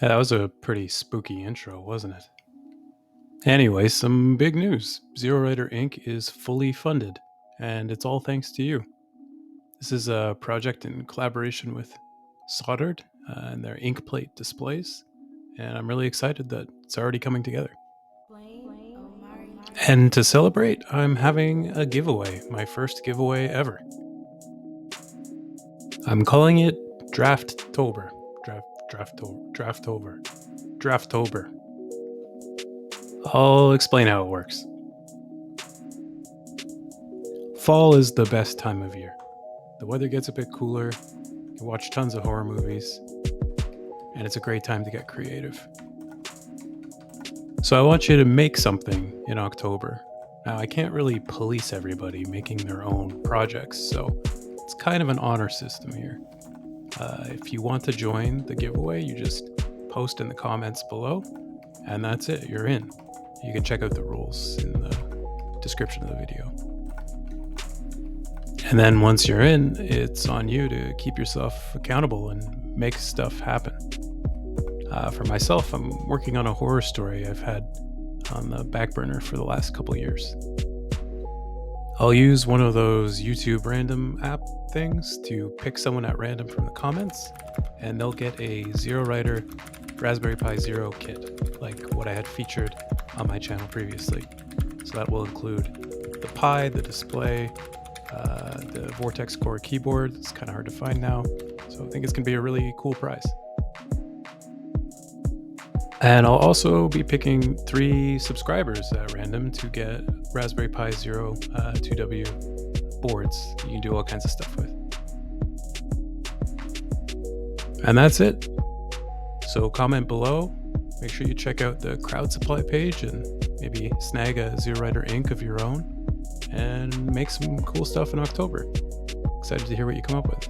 Yeah, that was a pretty spooky intro, wasn't it? Anyway, some big news. Zerowriter Inc. is fully funded, and it's all thanks to you. This is a project in collaboration with Soldered and their ink plate displays, and I'm really excited that it's already coming together. And to celebrate, I'm having a giveaway, my first giveaway ever. I'm calling it DRAFT-TOBER. Draftober. Draftober. I'll explain how it works. Fall is the best time of year. The weather gets a bit cooler, you watch tons of horror movies, and it's a great time to get creative. So I want you to make something in October. Now, I can't really police everybody making their own projects, so it's kind of an honor system here. If you want to join the giveaway, you just post in the comments below, and that's it, you're in. You can check out the rules in the description of the video. And then once you're in, it's on you to keep yourself accountable and make stuff happen. For myself, I'm working on a horror story I've had on the back burner for the last couple years. I'll use one of those YouTube random app things to pick someone at random from the comments, and they'll get a Zerowriter Raspberry Pi Zero kit, like what I had featured on my channel previously. So that will include the Pi, the display, the Vortex Core keyboard. It's kind of hard to find now, so I think it's going to be a really cool prize. And I'll also be picking 3 subscribers at random to get Raspberry Pi Zero 2W boards you can do all kinds of stuff with. And that's it. So comment below, make sure you check out the crowd supply page and maybe snag a Zerowriter ink of your own and make some cool stuff in October. Excited to hear what you come up with.